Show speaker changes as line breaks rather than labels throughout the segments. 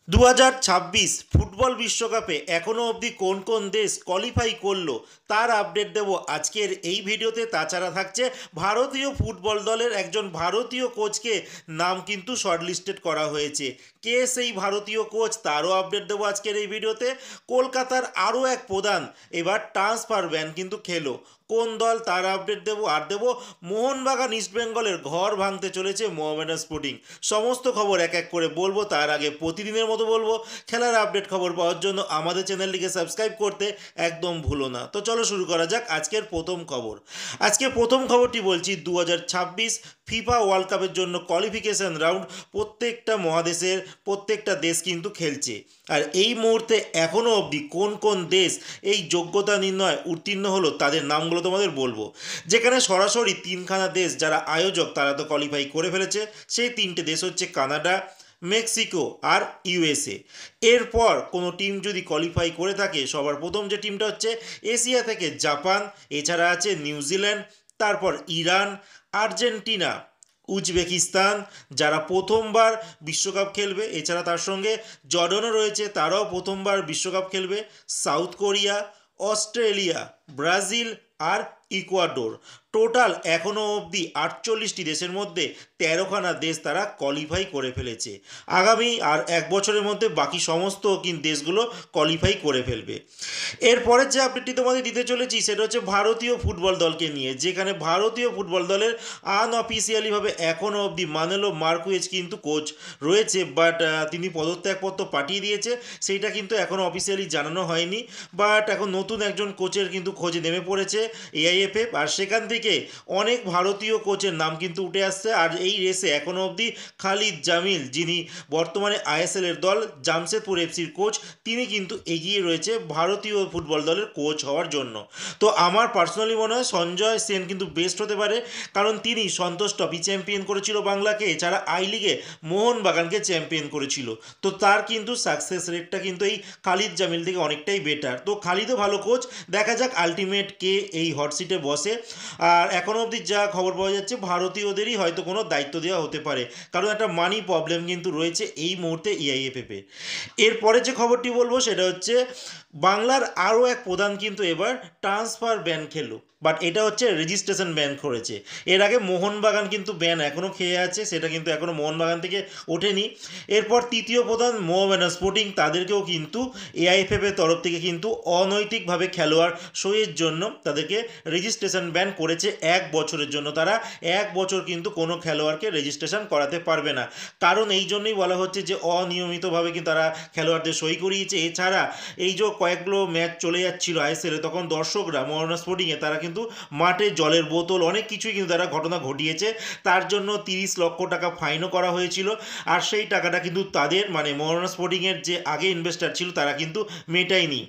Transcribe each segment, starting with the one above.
2026 football বিশ্বকাপে এখনও অবধি কোন কোন দেশ কোয়ালিফাই করলো তার আপডেট দেব আজকের এই ভিডিওতে। তাছাড়া থাকছে ভারতীয় ফুটবল দলের একজন ভারতীয় কোচকে নাম কিন্তু শর্টলিস্টেড করা হয়েছে। কে সেই ভারতীয় কোচ তারও আপডেট দেবো আজকের এই ভিডিওতে। কলকাতার আরও এক প্রধান এবার ট্রান্সফার ব্যান কিন্তু খেলো, কোন দল তার আপডেট দেবো। আর দেবো মোহনবাগান ইস্টবেঙ্গলের ঘর ভাঙতে চলেছে মোহামেডান স্পোর্টিং। সমস্ত খবর এক এক করে বলবো, তার আগে প্রতিদিনের মতো বলবো খেলার আপডেট খবর পাওয়ার জন্য আমাদের চ্যানেলটিকে সাবস্ক্রাইব করতে একদম ভুলো না। তো চলো শুরু করা যাক আজকের প্রথম খবর। আজকে প্রথম খবরটি বলছি 2026 ফিফা ওয়ার্ল্ড কাপের জন্য কোয়ালিফিকেশন রাউন্ড প্রত্যেকটা মহাদেশের প্রত্যেকটা দেশ কিন্তু খেলছে। আর এই মুহূর্তে এখনও অবধি কোন কোন দেশ এই যোগ্যতা নির্ণয় উত্তীর্ণ হলো তাদের নামগুলো তোমাদের বলবো। যেখানে সরাসরি তিনখানা দেশ যারা আয়োজক তারা তো কোয়ালিফাই করে ফেলেছে, সেই তিনটে দেশ হচ্ছে কানাডা, মেক্সিকো আর ইউএসএ। এরপর কোনো টিম যদি কোয়ালিফাই করে থাকে, সবার প্রথম যে টিমটা হচ্ছে এশিয়া থেকে জাপান, এছাড়া আছে নিউজিল্যান্ড, তারপর ইরান, আর্জেন্টিনা, উজবেকিস্তান যারা প্রথমবার বিশ্বকাপ খেলবে, এছাড়া তার সঙ্গে জর্ডানও রয়েছে, তারাও প্রথমবার বিশ্বকাপ খেলবে, সাউথ কোরিয়া, অস্ট্রেলিয়া, ব্রাজিল আর ইকুয়াডোর। টোটাল এখনও অবধি 48টি দেশের মধ্যে 13খানা দেশ তারা কোয়ালিফাই করে ফেলেছে। আগামী আর এক বছরের মধ্যে বাকি সমস্ত দেশগুলো কোয়ালিফাই করে ফেলবে। এরপরের যে আপডেটটি তোমাদের দিতে চলেছি সেটা হচ্ছে ভারতীয় ফুটবল দলকে নিয়ে, যেখানে ভারতীয় ফুটবল দলের আনঅফিসিয়ালিভাবে এখনও অবধি মানেলো মার্কুয়েজ কিন্তু কোচ রয়েছে, বাট তিনি পদত্যাগপত্র পাঠিয়ে দিয়েছে, সেইটা কিন্তু এখনও অফিসিয়ালি জানানো হয়নি। বাট এখন নতুন একজন কোচের কিন্তু খোঁজে নেমে পড়েছে এআইএফএফ, আর সেখান থেকে অনেক ভারতীয় কোচের নাম কিন্তু উঠে আসছে। আর এই রেসে এখনও অবধি খালিদ জামিল, যিনি বর্তমানে আইএসএল এর দল জামশেদপুর এফসির কোচ, তিনি কিন্তু এগিয়ে রয়েছে ভারতীয় ফুটবল দলের কোচ হওয়ার জন্য। তো আমার পার্সোনালি মনে হয় সঞ্জয় সেন কিন্তু বেস্ট হতে পারে, কারণ তিনি সন্তোষ ট্রফি চ্যাম্পিয়ন করেছিল বাংলাকে, এছাড়া আই লিগে মোহনবাগানকে চ্যাম্পিয়ন করেছিল। তো তার কিন্তু সাকসেস রেটটা কিন্তু এই খালিদ জামিল থেকে অনেকটাই বেটার। তো খালিদও ভালো কোচ, দেখা যাক আলটিমেট কে এই হট সিটে বসে। আর এখনও অবধি যা খবর পাওয়া যাচ্ছে ভারতীয়দেরই হয়তো কোনো দায়িত্ব দেওয়া হতে পারে, কারণ একটা মানি প্রবলেম কিন্তু রয়েছে এই মুহূর্তে এআইএফএফে। এরপরে যে খবরটি বলবো সেটা হচ্ছে বাংলার আরও এক প্রধান কিন্তু এবার ট্রান্সফার ব্যান খেলো, বাট এটা হচ্ছে রেজিস্ট্রেশন ব্যান করেছে। এর আগে মোহনবাগান কিন্তু ব্যান এখনও খেয়ে আছে, সেটা কিন্তু এখনও মোহনবাগান থেকে ওঠেনি। এরপর তৃতীয় প্রধান মোহামেডান স্পোর্টিং, তাদেরকেও কিন্তু এআইএফএফ এর তরফ থেকে কিন্তু অনৈতিকভাবে খেলোয়াড় সইয়ের জন্য তাদেরকে রেজিস্ট্রেশন ব্যান করেছে 1 বছরের জন্য। তারা 1 বছর কিন্তু কোনো খেলোয়াড়কে রেজিস্ট্রেশন করাতে পারবে না, কারণ এই জন্যই বলা হচ্ছে যে অনিয়মিতভাবে কিন্তু তারা খেলোয়াড়দের সই করিয়েছে। এছাড়া এই যে কয়েকগুলো ম্যাচ চলে যাচ্ছিল আইএসএলে, তখন দর্শকরা মোহনবাগান স্পোর্টিংয়ে তারা কিন্তু মাঠে জলের বোতল অনেক কিছুই কিন্তু তারা ঘটনা ঘটিয়েছে, তার জন্য 30 লক্ষ টাকা ফাইনও করা হয়েছিল। আর সেই টাকাটা কিন্তু তাদের মানে মোহনবাগান স্পোর্টিংয়ের যে আগে ইনভেস্টার ছিল তারা কিন্তু মেটায়নি।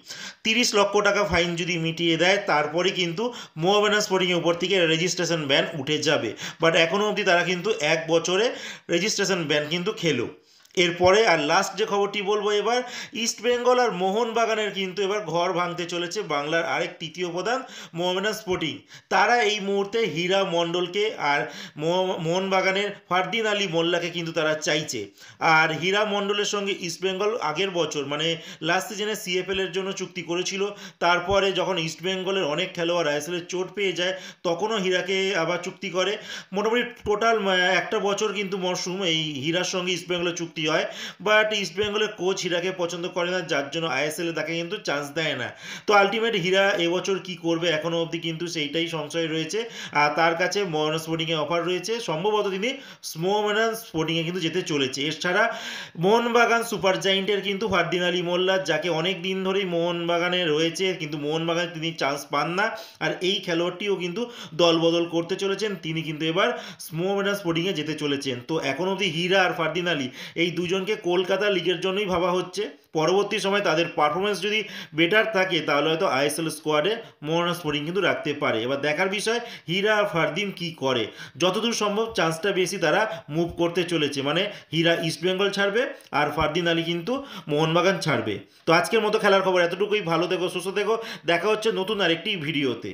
30 লক্ষ টাকা ফাইন যদি মিটিয়ে দেয় তারপরে কিন্তু মোহামেডান স্পোর্টিংয়ের উপর থেকে রেজিস্ট্রেশন ব্যান উঠে যাবে, বাট এখনও অবধি তারা কিন্তু 1 বছরে রেজিস্ট্রেশন ব্যান কিন্তু খেলো। এরপরে আর লাস্ট যে খবরটি বলবো, এবার ইস্টবেঙ্গল আর মোহনবাগানের কিন্তু এবার ঘর ভাঙতে চলেছে বাংলার আরেক তৃতীয় প্রধান মোহামেডান স্পোর্টিং। তারা এই মুহূর্তে হীরা মণ্ডলকে আর মোহনবাগানের ফারদিন আলী মোল্লাকে কিন্তু তারা চাইছে। আর হীরা মণ্ডলের সঙ্গে ইস্টবেঙ্গল আগের বছর মানে লাস্ট সিজনে সিএফএল এর জন্য চুক্তি করেছিল, তারপরে যখন ইস্টবেঙ্গলের অনেক খেলোয়াড় আইএসএল চোট পেয়ে যায় তখনও হীরাকে আবার চুক্তি করে। মোটামুটি টোটাল একটা বছর কিন্তু মরশুম এই হীরার সঙ্গে ইস্টবেঙ্গলের চুক্তি হয়, বাট ইস্টবেঙ্গলের কোচ হীরাকে পছন্দ করে না, যার জন্য আইএসএল তাকে কিন্তু চান্স দেয় না। তো আলটিমেট হীরা এবছর কি করবে এখনও অবধি কিন্তু সেইটাই সংশয় রয়েছে। আর তার কাছে মোহনবাগান স্পোর্টিংয়ে অফার রয়েছে, সম্ভবত তিনি মোহামেডান স্পোর্টিংয়ে কিন্তু যেতে চলেছে। এছাড়া মোহনবাগান সুপার জায়েন্টের কিন্তু ফারদিন আলী মোল্লা, যাকে অনেক দিন ধরেই মোহনবাগানে রয়েছে কিন্তু মোহনবাগানে তিনি চান্স পান না, আর এই খেলোয়াড়টিও কিন্তু দল বদল করতে চলেছেন, তিনি কিন্তু এবার মোহামেডান স্পোর্টিংয়ে যেতে চলেছেন। তো এখন অবধি হীরা আর ফারদিন আলী এই দুজনকে কলকাতা লিগের জন্যই ভাবা হচ্ছে। পরবর্তী সময় তাদের পারফরমেন্স যদি বেটার থাকে তাহলে হয়তো আইএসএল স্কোয়াডে মোহনবাগান স্পোর্টিং কিন্তু রাখতে পারে। এবার দেখার বিষয় হীরা আর ফারদিন কি করে, যতদূর সম্ভব চান্সটা বেশি তারা মুভ করতে চলেছে, মানে হীরা ইস্টবেঙ্গল ছাড়বে আর ফারদিন আলী কিন্তু মোহনবাগান ছাড়বে। তো আজকের মতো খেলার খবর এতটুকুই, ভালো থেকো, সুস্থ থেকো, দেখা হচ্ছে নতুন আরেকটি ভিডিওতে।